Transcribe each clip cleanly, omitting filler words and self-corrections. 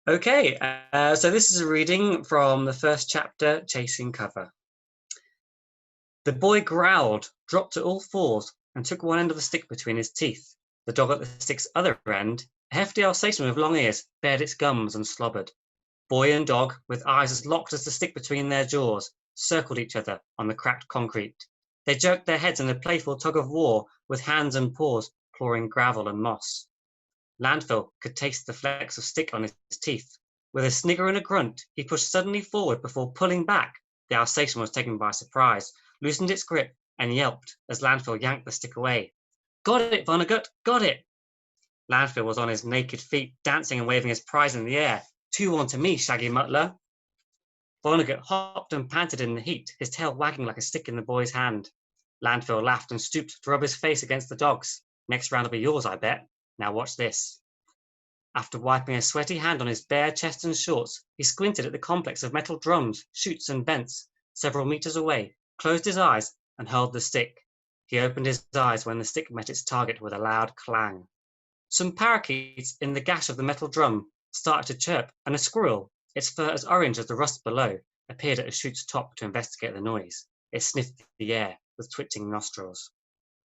Okay, so this is a reading from the first chapter, Chasing Cover. The boy growled, dropped to all fours, and took one end of the stick between his teeth. The dog at the stick's other end, a hefty Alsatian with long ears, bared its gums and slobbered. Boy and dog, with eyes as locked as the stick between their jaws, circled each other on the cracked concrete. They jerked their heads in a playful tug of war, with hands and paws clawing gravel and moss. Landfill could taste the flecks of stick on his teeth. With a snigger and a grunt, he pushed suddenly forward before pulling back. The Alsatian was taken by surprise, loosened its grip, and yelped as Landfill yanked the stick away. Got it, Vonnegut, got it! Landfill was on his naked feet, dancing and waving his prize in the air. 2-1 to me, Shaggy Mutler. Vonnegut hopped and panted in the heat, his tail wagging like a stick in the boy's hand. Landfill laughed and stooped to rub his face against the dog's. Next round will be yours, I bet. Now watch this. After wiping a sweaty hand on his bare chest and shorts, he squinted at the complex of metal drums, chutes and vents several meters away, closed his eyes, and hurled the stick. He opened his eyes when the stick met its target with a loud clang. Some parakeets in the gash of the metal drum started to chirp, and a squirrel, its fur as orange as the rust below, appeared at a chute's top to investigate the noise. It sniffed the air with twitching nostrils.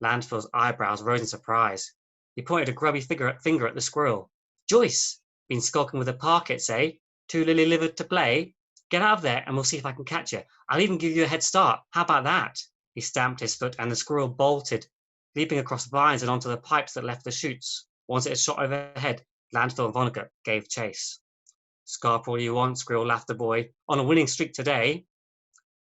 Landfill's eyebrows rose in surprise. He pointed a grubby finger at the squirrel. Joyce, been skulking with the Parkets, eh? Too lily-livered to play? Get out of there and we'll see if I can catch you. I'll even give you a head start. How about that? He stamped his foot and the squirrel bolted, leaping across vines and onto the pipes that left the chutes. Once it had shot overhead, Landfill and Vonnegut gave chase. Scarp all you want, squirrel laughed the boy. On a winning streak today.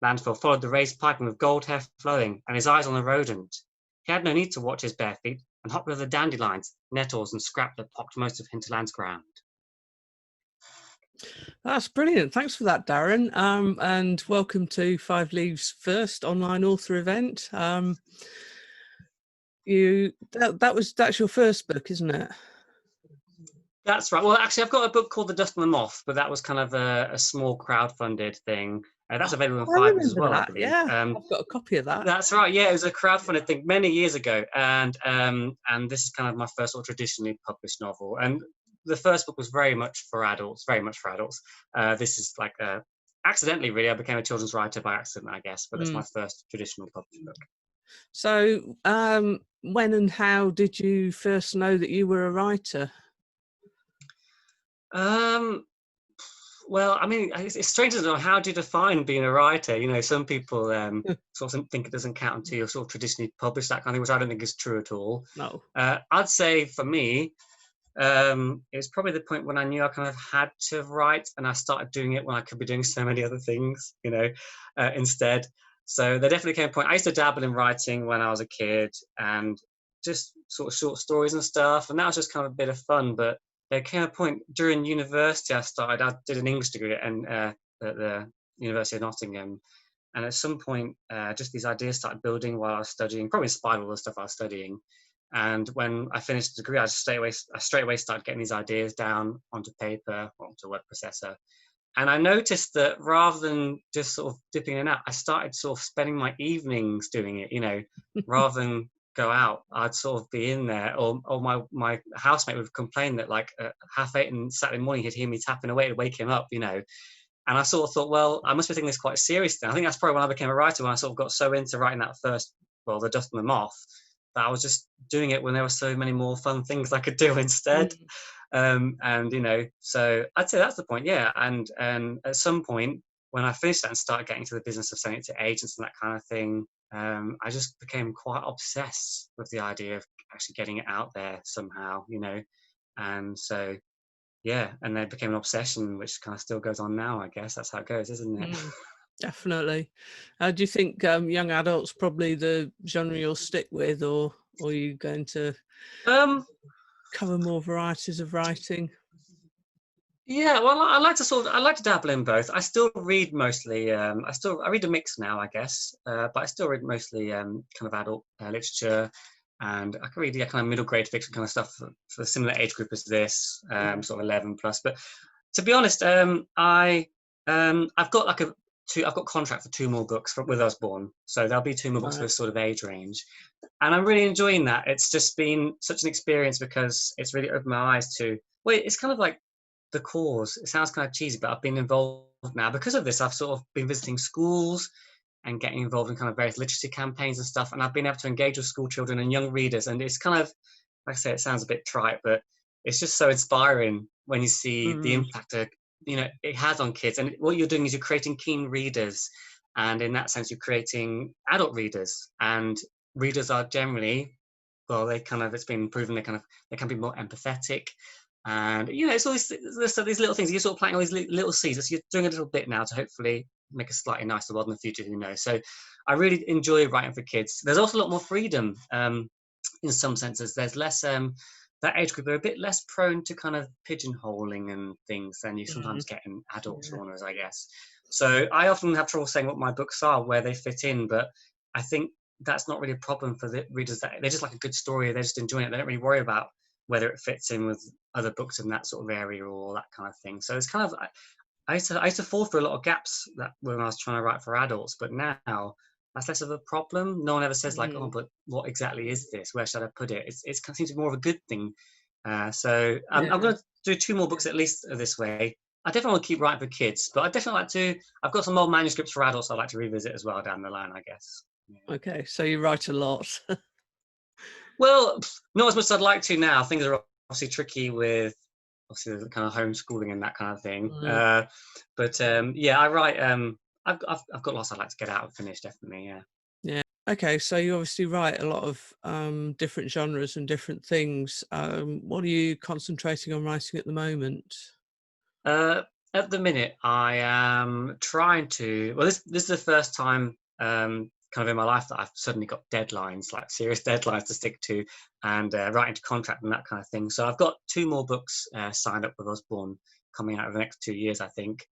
Landfill followed the raised piping with gold hair flowing and his eyes on the rodent. He had no need to watch his bare feet and hopped over the dandelions, nettles and scrap that pocked most of hinterland's ground. That's brilliant. Thanks for that, Darren. And welcome to Five Leaves' first online author event. That's your first book, isn't it? That's right. Well, actually, I've got a book called The Dust and the Moth, but that was kind of a small crowdfunded thing. That's available in Fibers as well, I believe. Yeah, I've got a copy of that. That's right. Yeah, it was a crowdfunded thing many years ago, and this is kind of my first sort of traditionally published novel. And the first book was very much for adults. This is like accidentally, really. I became a children's writer by accident, I guess, but that's my first traditional published book. So, when and how did you first know that you were a writer? Well, I mean, it's strange to know how do you define being a writer. You know, some people sort of think it doesn't count until you're sort of traditionally published, that kind of thing, which I don't think is true at all. No. I'd say for me, it was probably the point when I knew I kind of had to write, and I started doing it when I could be doing so many other things, you know, instead. So there definitely came a point. I used to dabble in writing when I was a kid, and just sort of short stories and stuff, and that was just kind of a bit of fun. But there came a point during university I did an English degree at the University of Nottingham, and at some point just these ideas started building while I was studying, probably inspired all the stuff I was studying. And when I finished the degree, I straight away started getting these ideas down onto paper, onto a word processor. And I noticed that rather than just sort of dipping in and out, I started sort of spending my evenings doing it, you know, rather than go out, I'd sort of be in there, or my housemate would complain that like at 8:30 on Saturday morning he'd hear me tapping away to wake him up, you know. And I sort of thought, well, I must be taking this quite seriously. I think that's probably when I became a writer, when I sort of got so into writing that first, well, The Dust and the Moth, that I was just doing it when there were so many more fun things I could do instead. And you know, so I'd say that's the point, yeah. And at some point when I finished that and started getting to the business of selling it to agents and that kind of thing, I just became quite obsessed with the idea of actually getting it out there somehow, you know. And so, yeah, and then it became an obsession, which kind of still goes on now, I guess. That's how it goes, isn't it? Definitely. Do you think young adults probably the genre you'll stick with, or are you going to cover more varieties of writing? Yeah, well, I like to dabble in both. I still read mostly. I read a mix now, I guess, but I still read mostly kind of adult literature, and I can read kind of middle grade fiction kind of stuff for a similar age group as this, sort of 11 plus. But to be honest, I've got I've got contract for 2 more books with Usborne, so there'll be 2 more books for this sort of age range, and I'm really enjoying that. It's just been such an experience because it's really opened my eyes to. Well, it's kind of like the cause. It sounds kind of cheesy, but I've been involved now because of this. I've sort of been visiting schools and getting involved in kind of various literacy campaigns and stuff, and I've been able to engage with school children and young readers, and it's kind of, like I say, it sounds a bit trite, but it's just so inspiring when you see the impact it has on kids. And what you're doing is you're creating keen readers, and in that sense you're creating adult readers, and readers are generally, well, it's been proven they can be more empathetic. And it's always these little things. You're sort of planting all these little seeds. So you're doing a little bit now to hopefully make a slightly nicer world in the future, who knows. So I really enjoy writing for kids. There's also a lot more freedom in some senses. There's less that age group are a bit less prone to kind of pigeonholing and things than you sometimes get in adult genres, I guess. So I often have trouble saying what my books are, where they fit in, but I think that's not really a problem for the readers. That they just like a good story, they're just enjoying it. They don't really worry about whether it fits in with other books in that sort of area or all that kind of thing. So it's kind of, I used to fall through a lot of gaps that when I was trying to write for adults, but now that's less of a problem. No one ever says like, oh, but what exactly is this? Where should I put it? It seems to be more of a good thing. So I'm going to do 2 more books at least this way. I definitely want to keep writing for kids, but I definitely like to, I've got some old manuscripts for adults I'd like to revisit as well down the line, I guess. Yeah. Okay, so you write a lot. Well, not as much as I'd like to now. Things are obviously tricky with obviously the kind of homeschooling and that kind of thing. But I write. I've got lots I'd like to get out and finish. Definitely, yeah. Yeah. Okay, so you obviously write a lot of different genres and different things. What are you concentrating on writing at the moment? At the minute, I am trying to. Well, this is the first time kind of in my life that I've suddenly got deadlines, like serious deadlines to stick to, and writing to contract and that kind of thing. So I've got 2 more books signed up with Usborne coming out over the next 2 years, I think.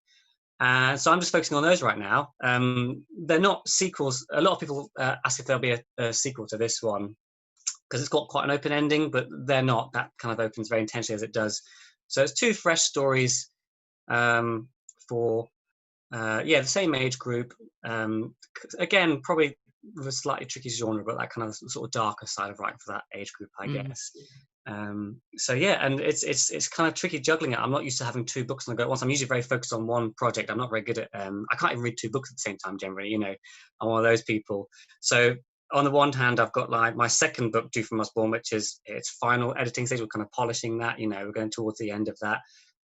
So I'm just focusing on those right now. They're not sequels. A lot of people ask if there'll be a sequel to this one because it's got quite an open ending, but they're not. That kind of opens very intentionally as it does. So it's 2 fresh stories for the same age group. Again, probably with a slightly tricky genre, but that kind of sort of darker side of writing for that age group, I guess. So yeah, and it's kind of tricky juggling it. I'm not used to having 2 books on the go at once. I'm usually very focused on one project. I'm not very good at I can't even read 2 books at the same time generally, I'm one of those people. So on the one hand, I've got like my second book due from Usborne, which is its final editing stage. We're kind of polishing that, we're going towards the end of that.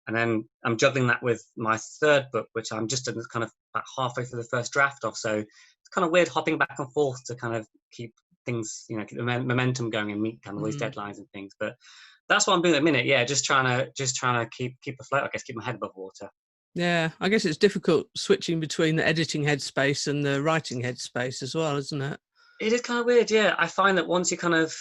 And then I'm juggling that with my 3rd book, which I'm just kind of about halfway through the first draft of. So it's kind of weird hopping back and forth to kind of keep things, keep the momentum going and meet kind of all these deadlines and things. But that's what I'm doing at the minute. Yeah, just trying to keep afloat, I guess, keep my head above water. Yeah, I guess it's difficult switching between the editing headspace and the writing headspace as well, isn't it? It is kind of weird, yeah. I find that once you kind of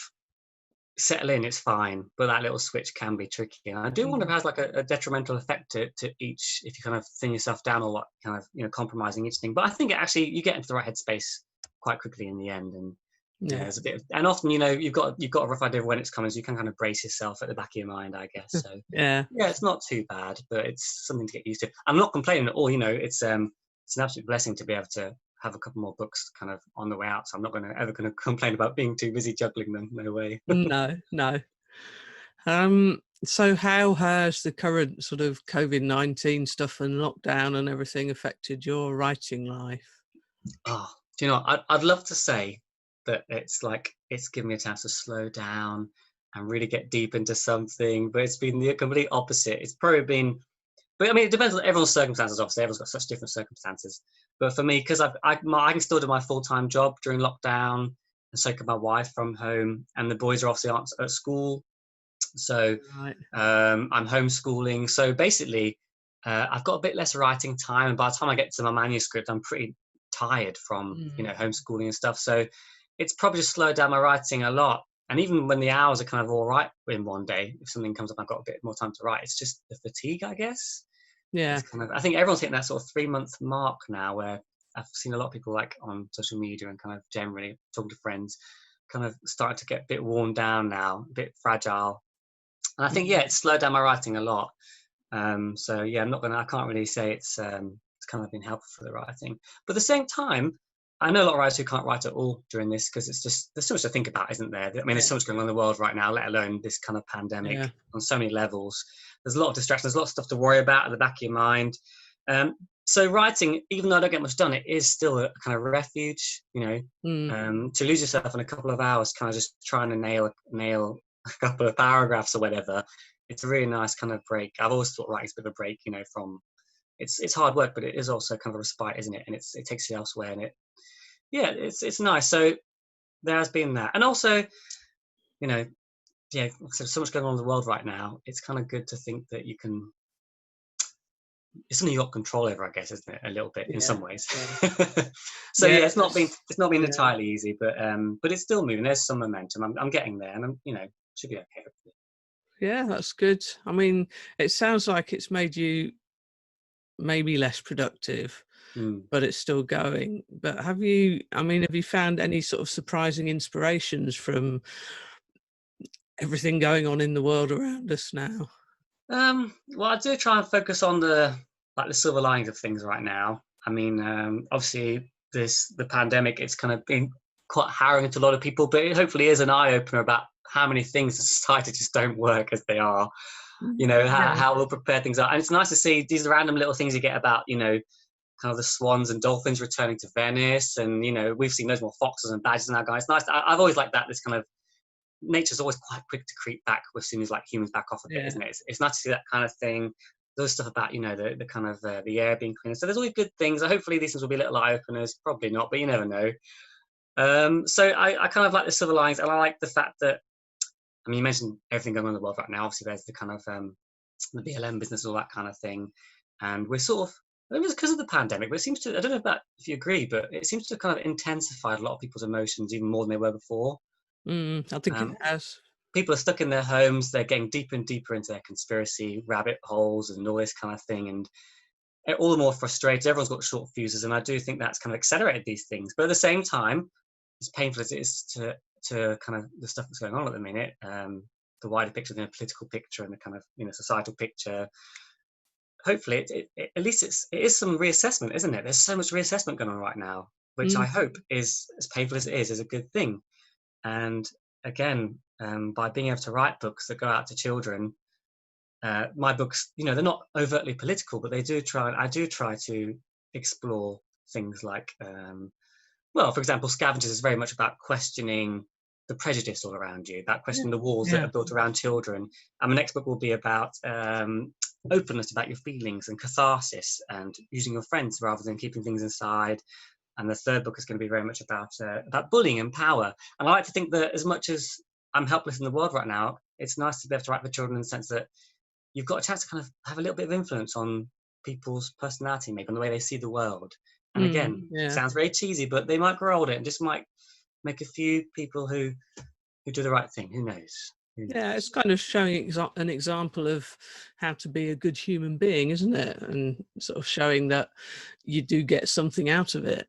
settle in, it's fine, but that little switch can be tricky. And I do wonder if it has like a detrimental effect to each, if you kind of thin yourself down or what kind of compromising each thing. But I think you get into the right headspace quite quickly in the end, and there's a bit of, and often you've got a rough idea of when it's coming, so you can kind of brace yourself at the back of your mind, I guess. So yeah, it's not too bad, but it's something to get used to. I'm not complaining at all. It's an absolute blessing to be able to have a couple more books kind of on the way out, so I'm not ever going to complain about being too busy juggling them. No way. No. So how has the current sort of COVID-19 stuff and lockdown and everything affected your writing life? Oh, do you know what? I'd love to say that it's given me a chance to slow down and really get deep into something, but it's been the complete opposite. It's probably been, but I mean, it depends on everyone's circumstances. Obviously, everyone's got such different circumstances. But for me, because I can still do my full-time job during lockdown, and so can my wife from home, and the boys are obviously aren't at school, so I'm homeschooling. So basically, I've got a bit less writing time, and by the time I get to my manuscript, I'm pretty tired from homeschooling and stuff. So it's probably just slowed down my writing a lot. And even when the hours are kind of all right in one day, if something comes up, I've got a bit more time to write. It's just the fatigue, I guess. Yeah. I think everyone's hitting that sort of 3-month mark now, where I've seen a lot of people like on social media and kind of generally talking to friends, kind of starting to get a bit worn down now, a bit fragile. And I think it's slowed down my writing a lot. So yeah, I can't really say it's kind of been helpful for the writing. But at the same time, I know a lot of writers who can't write at all during this because it's just there's so much to think about, isn't there? I mean, there's so much going on in the world right now, let alone this kind of pandemic on so many levels. There's a lot of distractions, there's a lot of stuff to worry about at the back of your mind. So writing, even though I don't get much done, it is still a kind of refuge, to lose yourself in a couple of hours, kind of just trying to nail a couple of paragraphs or whatever. It's a really nice kind of break. I've always thought writing's a bit of a break, from it's hard work, but it is also kind of a respite, isn't it? And it takes you elsewhere, and it's nice. So there has been that, and also, like I said, so much going on in the world right now. It's kind of good to think that you can. It's something you got control over, I guess, isn't it? A little bit in some ways. So it's not been entirely easy, but it's still moving. There's some momentum. I'm getting there, and should be okay. Yeah, that's good. I mean, it sounds like it's made you maybe less productive, but it's still going. But have you found any sort of surprising inspirations from everything going on in the world around us now? Well, I do try and focus on the silver linings of things right now. I mean, obviously the pandemic, it's kind of been quite harrowing to a lot of people, but it hopefully is an eye-opener about how many things in society just don't work as they are. How we'll prepare things are. And it's nice to see these random little things you get about, kind of the swans and dolphins returning to Venice. And, we've seen those more foxes and badgers now, guys. It's nice. I've always liked that, this kind of, nature's always quite quick to creep back as soon as humans back off a bit, isn't it? It's nice to see that kind of thing. There's stuff about, the kind of the air being cleaner. So there's always good things. Hopefully these things will be little eye-openers. Probably not, but you never know. So I kind of like the silver linings, and I like the fact that, you mentioned everything going on in the world right now. Obviously, there's the kind of the BLM business, all that kind of thing. And we're sort of, I think it's because of the pandemic, but it seems to, I don't know if you agree, but it seems to have kind of intensified a lot of people's emotions even more than they were before. I think it has. People are stuck in their homes. They're getting deeper and deeper into their conspiracy rabbit holes and all this kind of thing. And all the more frustrated. Everyone's got short fuses. And I do think that's kind of accelerated these things. But at the same time, as painful as it is to kind of the stuff that's going on at the minute, the wider picture, the political picture, and the kind of societal picture. Hopefully, it at least it is some reassessment, isn't it? There's so much reassessment going on right now, which I hope is, as painful as it is a good thing. And again, by being able to write books that go out to children, my books, they're not overtly political, but I do try to explore things like. Well, for example, Scavengers is very much about questioning the prejudice all around you, about questioning the walls that are built around children. And my next book will be about openness about your feelings and catharsis and using your friends rather than keeping things inside. And the third book is going to be very much about bullying and power. And I like to think that as much as I'm helpless in the world right now, it's nice to be able to write for children in the sense that you've got a chance to kind of have a little bit of influence on people's personality, maybe on the way they see the world. And again, it sounds very cheesy, but they might grow older and just might make a few people who do the right thing. Who knows? Yeah, it's kind of showing an example of how to be a good human being, isn't it? And sort of showing that you do get something out of it.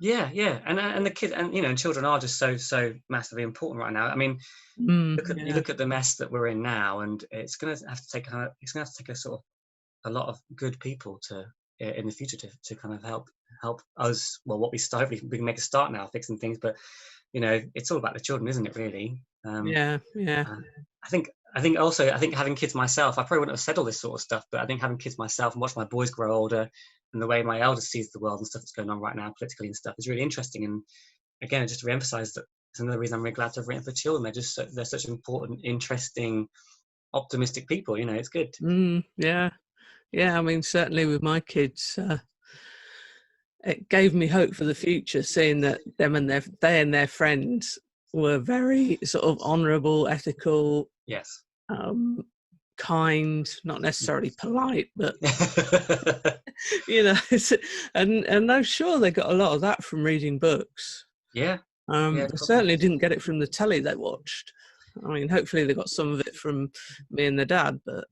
Yeah, and the kids and children are just so massively important right now. I mean, you look at the mess that we're in now, and it's going to have to take a sort of a lot of good people in the future to kind of help us. Well, what we start, we can make a start now fixing things, but it's all about the children, isn't it? Really. I think having kids myself, I probably wouldn't have said all this sort of stuff, but I think having kids myself and watch my boys grow older and the way my eldest sees the world and stuff that's going on right now politically and stuff is really interesting. And again, just to re-emphasize that it's another reason I'm really glad to have written for children. They're such important, interesting, optimistic people. It's good. Yeah, I mean, certainly with my kids, it gave me hope for the future, seeing that they and their friends were very sort of honourable, ethical, kind, not necessarily polite, but and I'm sure they got a lot of that from reading books. They certainly didn't get it from the telly they watched. I mean, hopefully they got some of it from me and their dad, but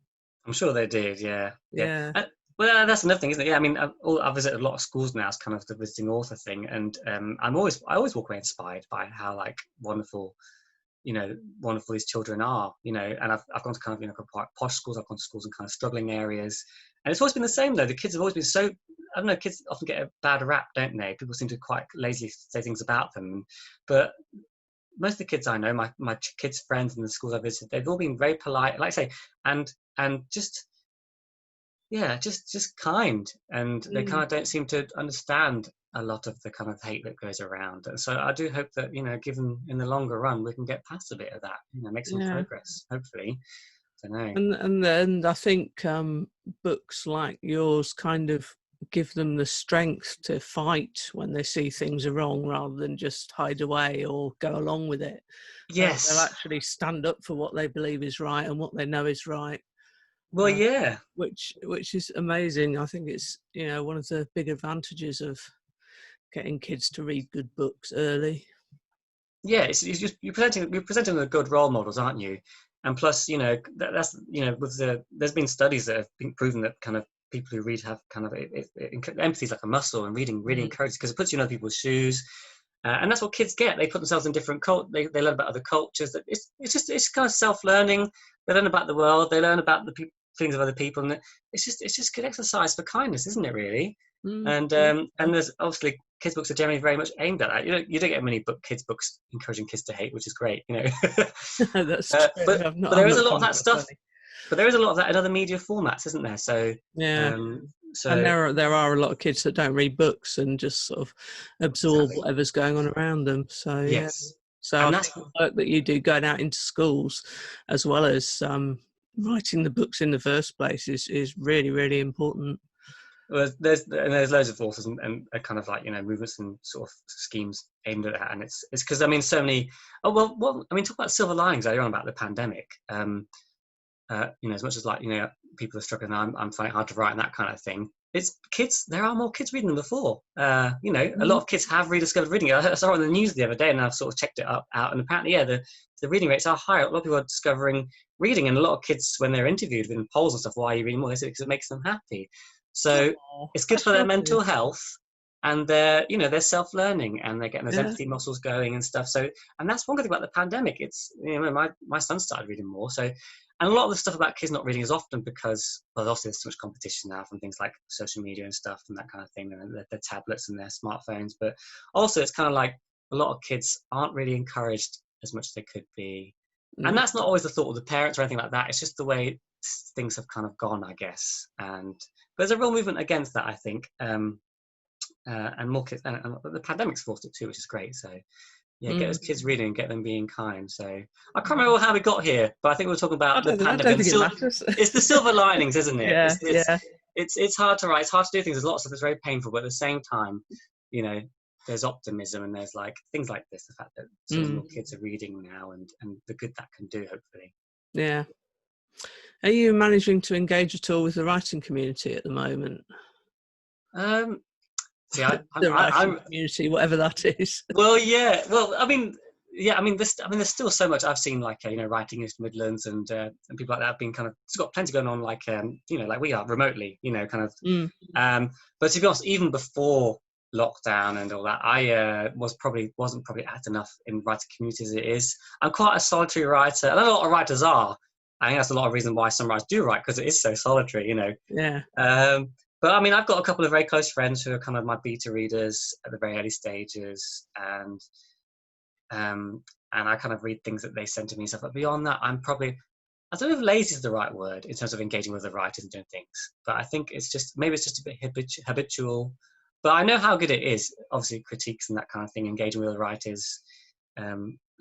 I'm sure they did. Yeah. Well, that's another thing, isn't it? Yeah, I mean, I visited a lot of schools now as kind of the visiting author thing, and I always walk away inspired by how wonderful these children are. And I've gone to kind of quite posh schools. I've gone to schools in kind of struggling areas, and it's always been the same though. The kids have always been so I don't know, kids often get a bad rap, don't they? People seem to quite lazily say things about them, but most of the kids I know, my kids' friends in the schools I visited, they've all been very polite, like I say, and just just kind, and they kind of don't seem to understand a lot of the kind of hate that goes around. And so I do hope that, given in the longer run, we can get past a bit of that, make some progress, hopefully. I don't know. And then I think books like yours kind of give them the strength to fight when they see things are wrong, rather than just hide away or go along with it. Yes. They'll actually stand up for what they believe is right and what they know is right. Well, yeah. Which is amazing. I think it's, one of the big advantages of getting kids to read good books early. Yeah, it's just you're presenting them with good role models, aren't you? And plus, that's with there's been studies that have been proven that kind of people who read have kind of empathy is like a muscle, and reading really encourages, because it puts you in other people's shoes, and that's what kids get. They put themselves in different they learn about other cultures. That it's kind of self-learning. They learn about the world. They learn about the things of other people, and it's just good exercise for kindness, isn't it? Really. And there's obviously kids' books are generally very much aimed at that. You don't get many kids' books encouraging kids to hate, which is great, That's true. But there is a lot of that stuff. But there is a lot of that in other media formats, isn't there? So so and there are a lot of kids that don't read books and just sort of absorb whatever's going on around them. So yes. So and that's the work that you do going out into schools, as well as writing the books in the first place, is really, really important. Well, there's loads of forces and kind of like movements and sort of schemes aimed at that, and it's because so many. Talk about silver linings earlier on about the pandemic. As much as people are struggling, I'm finding it hard to write and that kind of thing. It's kids. There are more kids reading than before. A lot of kids have rediscovered reading. I saw it on the news the other day, and I've sort of checked it out, and apparently, the reading rates are higher. A lot of people are discovering reading, and a lot of kids, when they're interviewed in polls and stuff, why are you reading more? They say because it makes them happy. So it's good for their mental health, and they're self-learning, and they're getting those empathy muscles going and stuff. So, and that's one good thing about the pandemic. It's my son started reading more. So, and a lot of the stuff about kids not reading is often because, well, obviously there's so much competition now from things like social media and stuff and that kind of thing, and their tablets and their smartphones. But also it's kind of like a lot of kids aren't really encouraged as much as they could be. And that's not always the thought of the parents or anything like that. It's just the way things have kind of gone, I guess. But there's a real movement against that, I think. And more kids, and the pandemic's forced it too, which is great. So, get those kids reading and get them being kind. So, I can't remember how we got here, but I think we were talking about the pandemic. I don't think it matters. It's the silver linings, isn't it? Yeah, It's hard to write. It's hard to do things. There's lots of it's very painful, but at the same time, there's optimism, and there's like things like this, the fact that so many more kids are reading now, and the good that can do, hopefully. Yeah. Are you managing to engage at all with the writing community at the moment? See, the writing community, whatever that is. Well, yeah. Well, there's still so much I've seen, like writing East Midlands and people like that have been kind of. It's got plenty going on, like like we are remotely, kind of. But to be honest, even before lockdown and all that, I wasn't probably active enough in writing community as it is. I'm quite a solitary writer, and a lot of writers are. I think that's a lot of reason why some writers do write, because it is so solitary, Yeah. But I've got a couple of very close friends who are kind of my beta readers at the very early stages, and I kind of read things that they send to me and stuff. But beyond that, I don't know if lazy is the right word in terms of engaging with the writers and doing things. But I think maybe it's just a bit habitual. But I know how good it is. Obviously, critiques and that kind of thing, engaging with the writers.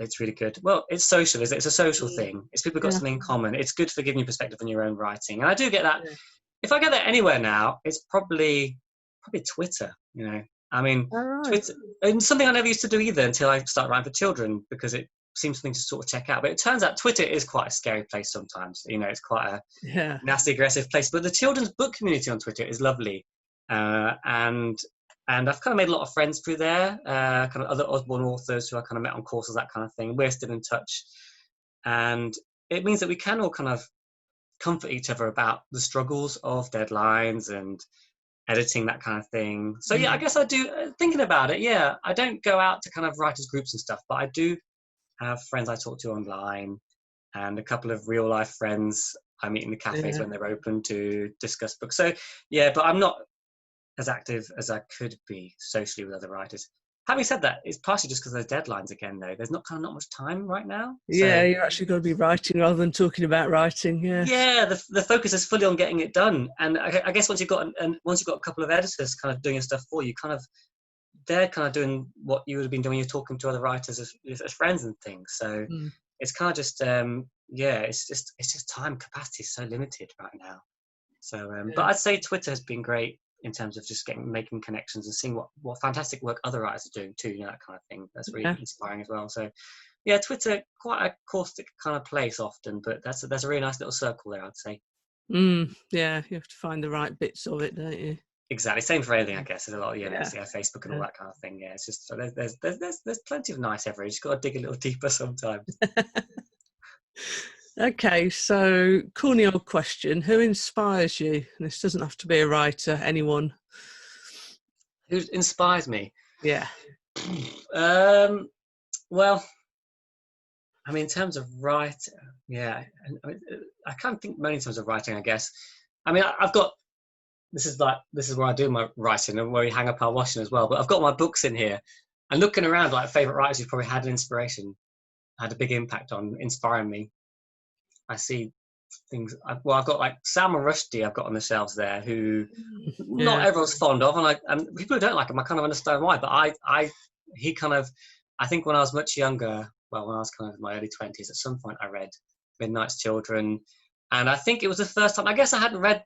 It's really good. Well, it's social, is it? It's a social thing. It's people who've got something in common. It's good for giving you perspective on your own writing. And I do get that. Yeah. If I get that anywhere now, it's probably Twitter, Twitter, and something I never used to do either until I started writing for children, because it seems something to sort of check out. But it turns out Twitter is quite a scary place sometimes. It's quite a nasty, aggressive place. But the children's book community on Twitter is lovely. And I've kind of made a lot of friends through there, kind of other Usborne authors who I kind of met on courses, that kind of thing. We're still in touch. And it means that we can all kind of comfort each other about the struggles of deadlines and editing, that kind of thing. So, I guess I do, thinking about it, I don't go out to kind of writers' groups and stuff, but I do have friends I talk to online, and a couple of real-life friends I meet in the cafes when they're open to discuss books. So, but I'm not as active as I could be socially with other writers. Having said that, it's partially just because of those deadlines again, though. There's not much time right now. Yeah, So you're actually got to be writing rather than talking about writing. Yes. yeah, the focus is fully on getting it done. And I guess once you've got a couple of editors kind of doing your stuff for you, they're kind of doing what you would have been doing when you're talking to other writers as friends and things. So it's kind of just it's just time capacity is so limited right now. So but I'd say Twitter has been great in terms of just making connections and seeing what fantastic work other writers are doing too, that kind of thing. That's really inspiring as well. So yeah, Twitter, quite a caustic kind of place often, but that's a really nice little circle there, I'd say. Yeah, you have to find the right bits of it, don't you? Exactly. Same for anything, I guess. There's a lot of Facebook and all that kind of thing. Yeah, it's just so there's plenty of nice everywhere. You just got to dig a little deeper sometimes. Okay, so corny old question: who inspires you? And this doesn't have to be a writer. Anyone? Who inspires me? Yeah. Well, I mean, in terms of writing, I can't think many in terms of writing. I guess. I mean, I've got. This is where I do my writing and where we hang up our washing as well. But I've got my books in here, and looking around, like favorite writers who've probably had an inspiration, had a big impact on inspiring me. I see things. I've got like Salman Rushdie. I've got on the shelves there, who not everyone's fond of, and people who don't like him, I kind of understand why. But I think when I was much younger, when I was kind of in my early 20s, at some point I read Midnight's Children, and I think it was the first time. I guess I hadn't read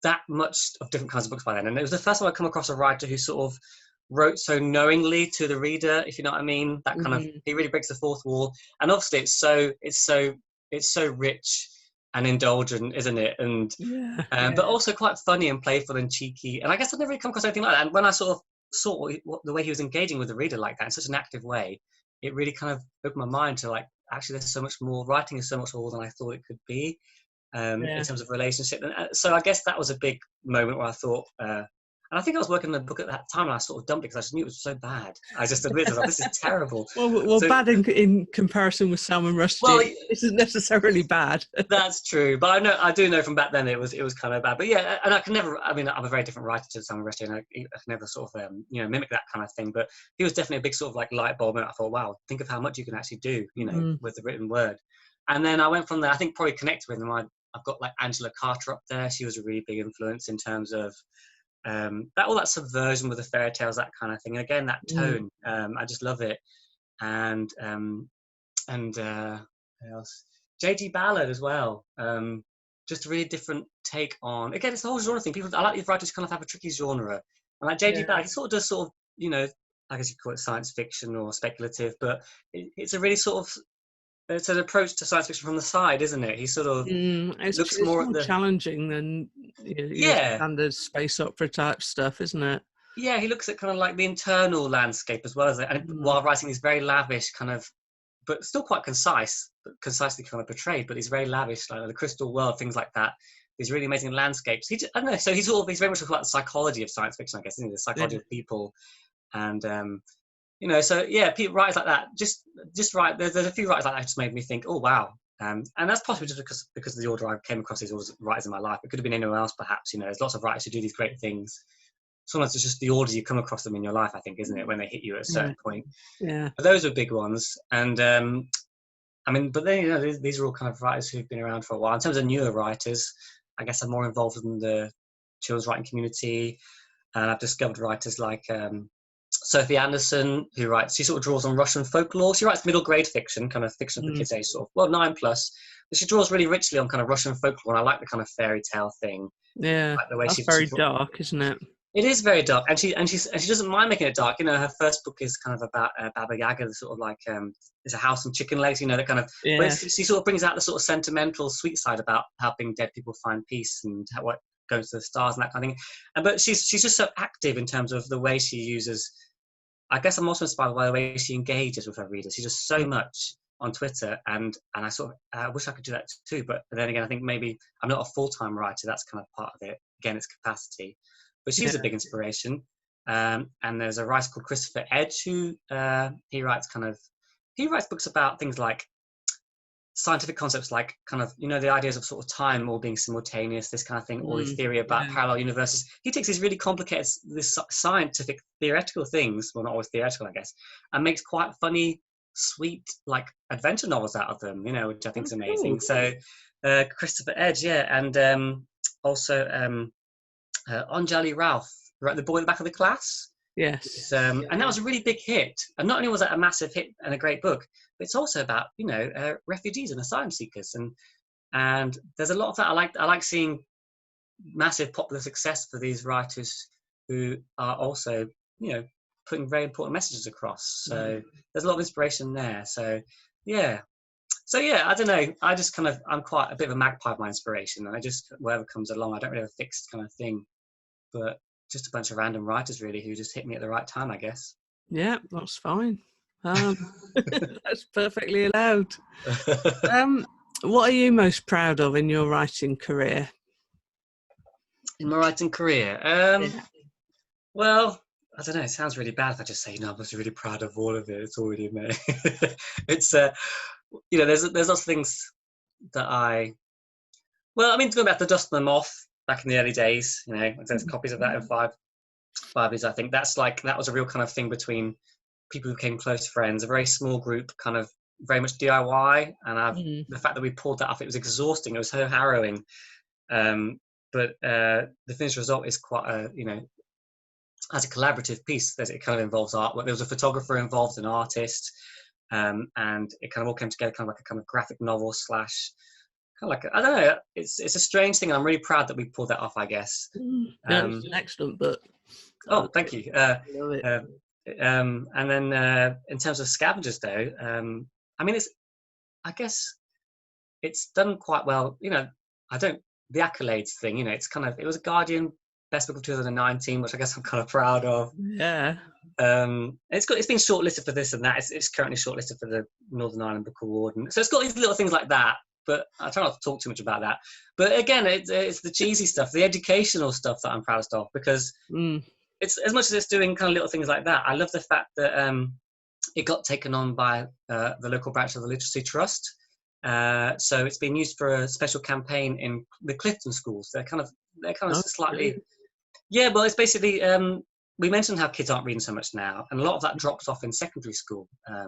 that much of different kinds of books by then, and it was the first time I come across a writer who sort of wrote so knowingly to the reader, if you know what I mean. That kind of, he really breaks the fourth wall, and obviously it's so rich and indulgent, isn't it? And but also quite funny and playful and cheeky. And I guess I've never really come across anything like that. And when I sort of saw the way he was engaging with the reader like that in such an active way, it really kind of opened my mind to like, actually, there's so much more. Writing is so much more than I thought it could be. In terms of relationship. And so I guess that was a big moment where I thought, and I think I was working on a book at that time, and I sort of dumped it because I just knew it was so bad. I just admitted, this is terrible. Well, so, bad in comparison with Salman Rushdie. Well, it isn't necessarily bad. That's true, but I do know from back then it was kind of bad. But yeah, and I can never. I mean, I'm a very different writer to Salman Rushdie, and I can never sort of mimic that kind of thing. But he was definitely a big sort of like light bulb, and I thought, wow, think of how much you can actually do, with the written word. And then I went from there. I think probably connected with him. I've got like Angela Carter up there. She was a really big influence in terms of all that subversion with the fairy tales, that kind of thing. And again, that tone, I just love it. And who else? J.G. Ballard as well. Just a really different take on. Again, it's the whole genre thing. I like these writers kind of have a tricky genre. And like J.G. Ballard, he sort of does sort of, I guess you call it science fiction or speculative, but it's a really sort of. It's an approach to science fiction from the side, isn't it? He sort of looks more at the challenging than standard space opera type stuff, isn't it? Yeah, he looks at kind of like the internal landscape as well as it, and while writing these very lavish kind of, but still quite concise, but concisely kind of portrayed. But he's very lavish, like the crystal world, things like that. These really amazing landscapes. I don't know. So he's very much about the psychology of science fiction, I guess, isn't he? The psychology of people, and so yeah, people writers like that just right. There's a few writers like that just made me think, oh wow, and that's possibly just because of the order I came across these writers in my life. It could have been anyone else, perhaps. There's lots of writers who do these great things. Sometimes it's just the order you come across them in your life, I think, isn't it, when they hit you at a certain point. Yeah. But those are big ones, and but then these are all kind of writers who've been around for a while. In terms of newer writers, I guess I'm more involved in the children's writing community, and I've discovered writers like. Sophie Anderson, she sort of draws on Russian folklore. She writes middle grade fiction, kind of fiction for kids age 9+. But she draws really richly on kind of Russian folklore, and I like the kind of fairy tale thing. Yeah, like the way that's very dark, isn't it? It is very dark, and she doesn't mind making it dark. Her first book is kind of about Baba Yaga, the sort of like it's a house and chicken legs. That kind of. Yeah. But she sort of brings out the sort of sentimental, sweet side about helping dead people find peace and what goes to the stars and that kind of thing. But she's just so active in terms of the way she uses. I guess I'm also inspired by the way she engages with her readers. She does so much on Twitter, and I sort of wish I could do that too. But then again, I think maybe I'm not a full-time writer. That's kind of part of it. Again, it's capacity. But she's a big inspiration. And there's a writer called Christopher Edge who he writes books about things like scientific concepts like kind of, the ideas of sort of time all being simultaneous, this kind of thing, or the theory about parallel universes. He takes these really complicated, this scientific theoretical things, well, not always theoretical, I guess, and makes quite funny, sweet, like adventure novels out of them, which I think is amazing. Cool. So Christopher Edge, and also Anjali Ralph, right, the boy in the back of the class. Yes. And that was a really big hit. And not only was that a massive hit and a great book, but it's also about, refugees and asylum seekers. And there's a lot of that. I like seeing massive popular success for these writers who are also, putting very important messages across. So there's a lot of inspiration there. So yeah, I don't know. I'm quite a bit of a magpie of my inspiration. And I just, whatever comes along, I don't really have a fixed kind of thing. But just a bunch of random writers really who just hit me at the right time, I guess. Yeah, that's fine. That's perfectly allowed. What are you most proud of in your writing career? In my writing career? Well, I don't know, it sounds really bad if I just say, I was really proud of all of it. It's already made. It's, there's lots of things that going back to Dust and the Moth, back in the early days, there's copies of that in five is, I think that was a real kind of thing between people who became close friends, a very small group, kind of very much DIY, and the fact that we pulled that off, it was exhausting, it was so harrowing, but the finished result is quite as a collaborative piece. It kind of involves art. There was a photographer involved, an artist, and it kind of all came together kind of like a kind of graphic novel / kind of like I don't know. It's a strange thing, and I'm really proud that we pulled that off, I guess. It's an excellent book. Oh, thank you. And then in terms of Scavengers, though, I guess it's done quite well. The accolades thing. It was a Guardian Best Book of 2019, which I guess I'm kind of proud of. Yeah. It's been shortlisted for this and that. It's currently shortlisted for the Northern Ireland Book Award, and so it's got these little things like that. But I try not to talk too much about that. But again, it's the cheesy stuff, the educational stuff that I'm proudest of, because it's, as much as it's doing kind of little things like that, I love the fact that it got taken on by the local branch of the Literacy Trust. So it's been used for a special campaign in the Clifton schools. They're kind of slightly, really? Yeah. Well, it's basically we mentioned how kids aren't reading so much now, and a lot of that drops off in secondary school. A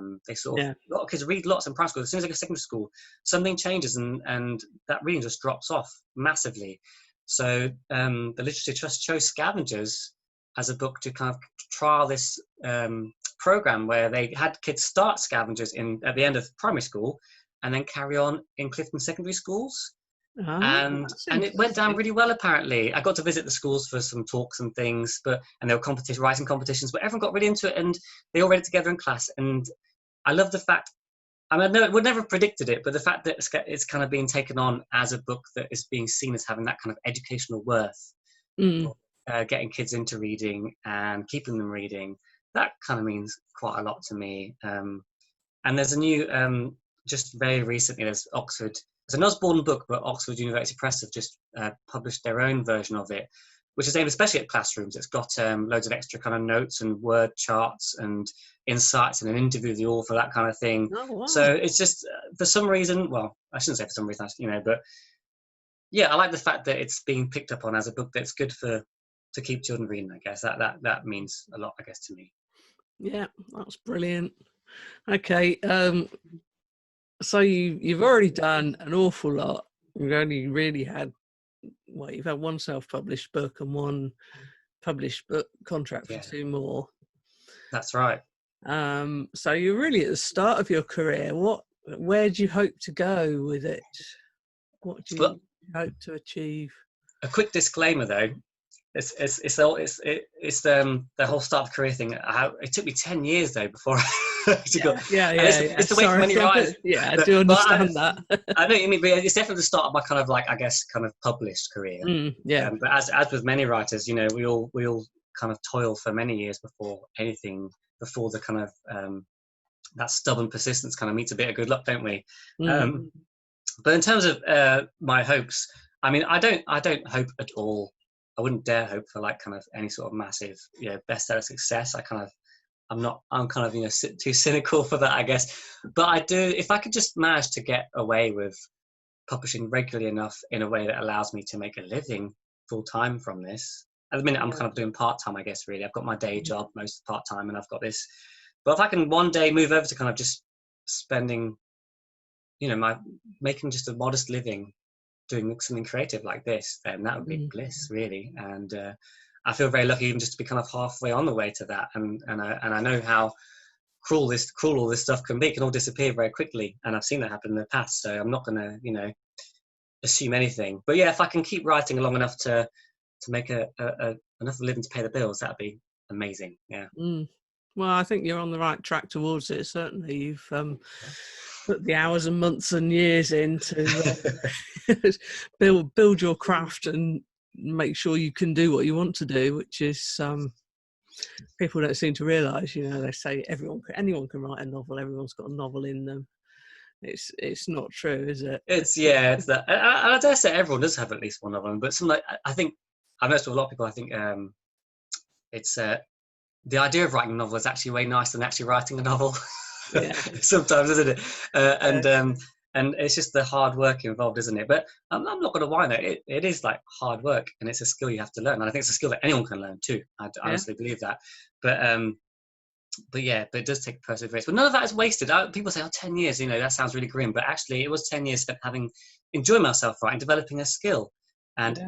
lot of kids read lots in primary school. As soon as they go to secondary school, something changes, and that reading just drops off massively. So the Literacy Trust chose Scavengers as a book to kind of trial this program where they had kids start Scavengers at the end of primary school and then carry on in Clifton secondary schools. And it went down really well, apparently. I got to visit the schools for some talks and things, and there were writing competitions, but everyone got really into it, and they all read it together in class. And I love the fact, I would never have predicted it, but the fact that it's kind of being taken on as a book that is being seen as having that kind of educational worth, getting kids into reading and keeping them reading, that kind of means quite a lot to me. And there's a new, just very recently, there's Oxford. It's an Usborne book, but Oxford University Press have just published their own version of it, which is aimed especially at classrooms. It's got loads of extra kind of notes and word charts and insights and an interview with the author, that kind of thing. Oh, wow. So it's just, for some reason, well, I shouldn't say for some reason, but yeah, I like the fact that it's being picked up on as a book that's good to keep children reading, I guess. That means a lot, I guess, to me. Yeah, that's brilliant. Okay, so you've already done an awful lot. You've only really had, you've had one self-published book and one published book contract for 2 more. That's right. So you're really at the start of your career. Where do you hope to go with it? What do you hope to achieve? A quick disclaimer, though. It's the whole start of career thing. It took me 10 years though before to go. It's the way for many writers. Yeah, I do understand that. I know what you mean, but it's definitely the start of my kind of kind of published career. But as with many writers, we all kind of toil for many years before the kind of that stubborn persistence kind of meets a bit of good luck, don't we? But in terms of my hopes, I don't hope at all. I wouldn't dare hope for kind of any sort of massive bestseller success. I'm kind of, too cynical for that, I guess. But I do, if I could just manage to get away with publishing regularly enough in a way that allows me to make a living full time from this. At the minute, I'm kind of doing part time, I guess, really. I've got my day job, most part time, and I've got this. But if I can one day move over to kind of just spending, making just a modest living doing something creative like this, then that would be bliss, really. And I feel very lucky even just to be kind of halfway on the way to that. And I know how cruel all this stuff can be. It can all disappear very quickly, and I've seen that happen in the past. So I'm not going to, assume anything. But yeah, if I can keep writing long enough to make enough of a living to pay the bills, that'd be amazing. Yeah. Well, I think you're on the right track towards it. Certainly, you've put the hours and months and years in to build your craft and make sure you can do what you want to do, which is people don't seem to realise. They say anyone can write a novel. Everyone's got a novel in them. It's not true, is it? It's that. I dare say everyone does have at least one of them. But I think I've noticed with a lot of people. I think it's the idea of writing a novel is actually way nicer than actually writing a novel. Yeah. Sometimes, isn't it? And it's just the hard work involved, isn't it? But I'm not going to whine. It is like hard work, and it's a skill you have to learn. And I think it's a skill that anyone can learn too. I honestly believe that. But it does take perseverance. But none of that is wasted. People say, 10 years, that sounds really grim. But actually, it was 10 years spent having enjoyed myself writing, developing a skill. And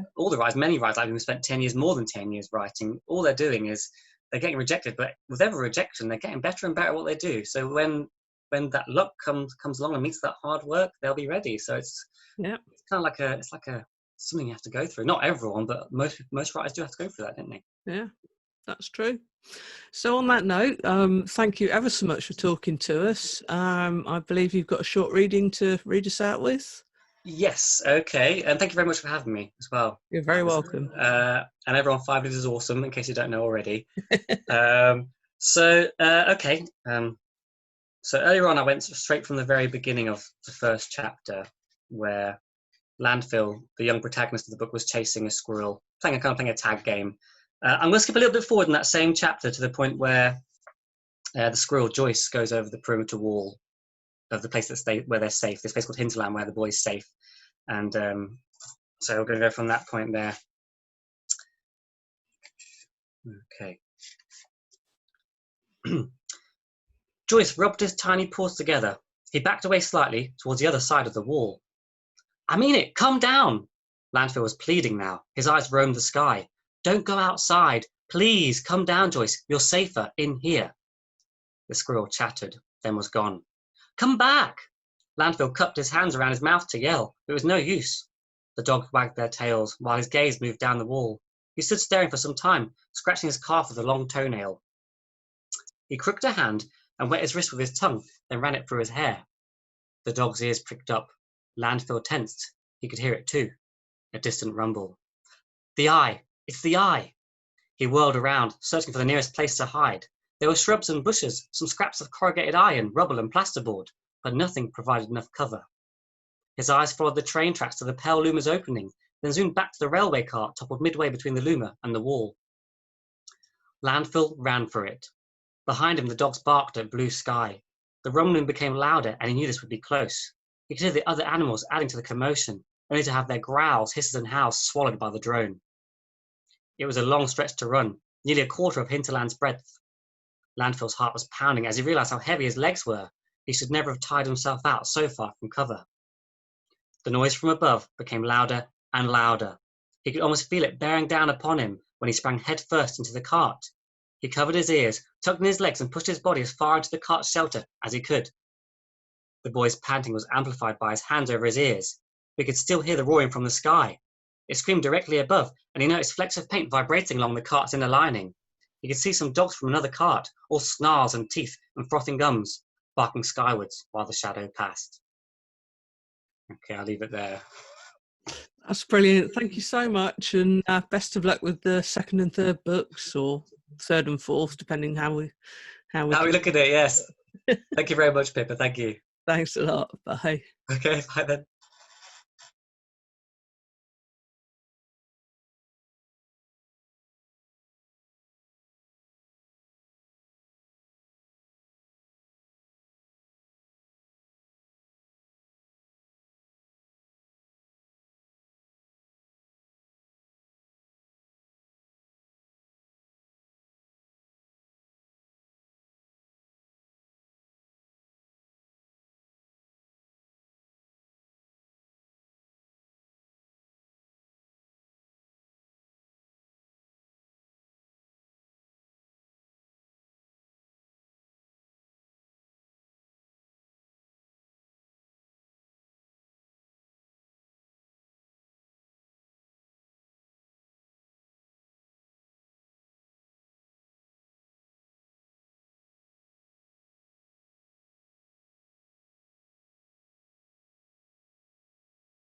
many writers, I've even spent 10 years, more than 10 years writing. All they're doing is they're getting rejected. But with every rejection, they're getting better and better at what they do. So when that luck comes along and meets that hard work, they'll be ready. So it's kind of like something you have to go through. Not everyone, but most writers do have to go through that, don't they? Yeah, that's true. So on that note, thank you ever so much for talking to us. I believe you've got a short reading to read us out with. Yes, okay. And thank you very much for having me as well. You're very welcome. And everyone, 5 Leaves is awesome, in case you don't know already. So earlier on, I went straight from the very beginning of the first chapter, where Landfill, the young protagonist of the book, was chasing a squirrel, playing a tag game. I'm going to skip a little bit forward in that same chapter to the point where the squirrel Joyce goes over the perimeter wall of the place where they're safe. This place called Hinterland, where the boy's safe. And so we're going to go from that point there. Okay. Joyce rubbed his tiny paws together. He backed away slightly towards the other side of the wall. I mean it, come down. Landfill was pleading now. His eyes roamed the sky. Don't go outside. Please, come down, Joyce. You're safer in here. The squirrel chattered, then was gone. Come back. Landfill cupped his hands around his mouth to yell, but it was no use. The dogs wagged their tails while his gaze moved down the wall. He stood staring for some time, scratching his calf with a long toenail. He crooked a hand and wet his wrist with his tongue, then ran it through his hair. The dog's ears pricked up. Landfill tensed. He could hear it too. A distant rumble. The eye! It's the eye! He whirled around, searching for the nearest place to hide. There were shrubs and bushes, some scraps of corrugated iron, rubble and plasterboard, but nothing provided enough cover. His eyes followed the train tracks to the pale loomer's opening, then zoomed back to the railway cart toppled midway between the loomer and the wall. Landfill ran for it. Behind him, the dogs barked at blue sky. The rumbling became louder, and he knew this would be close. He could hear the other animals adding to the commotion, only to have their growls, hisses and howls swallowed by the drone. It was a long stretch to run, nearly a quarter of Hinterland's breadth. Landfill's heart was pounding as he realised how heavy his legs were. He should never have tired himself out so far from cover. The noise from above became louder and louder. He could almost feel it bearing down upon him when he sprang head first into the cart. He covered his ears, tugged in his legs and pushed his body as far into the cart's shelter as he could. The boy's panting was amplified by his hands over his ears. We could still hear the roaring from the sky. It screamed directly above, and he noticed flecks of paint vibrating along the cart's inner lining. He could see some dogs from another cart, all snarls and teeth and frothing gums, barking skywards while the shadow passed. Okay, I'll leave it there. That's brilliant. Thank you so much, and best of luck with the second and third books, or third and fourth, depending how we look at it. Yes. Thank you very much, Pippa. Thank you. Thanks a lot. Bye. Okay, bye then.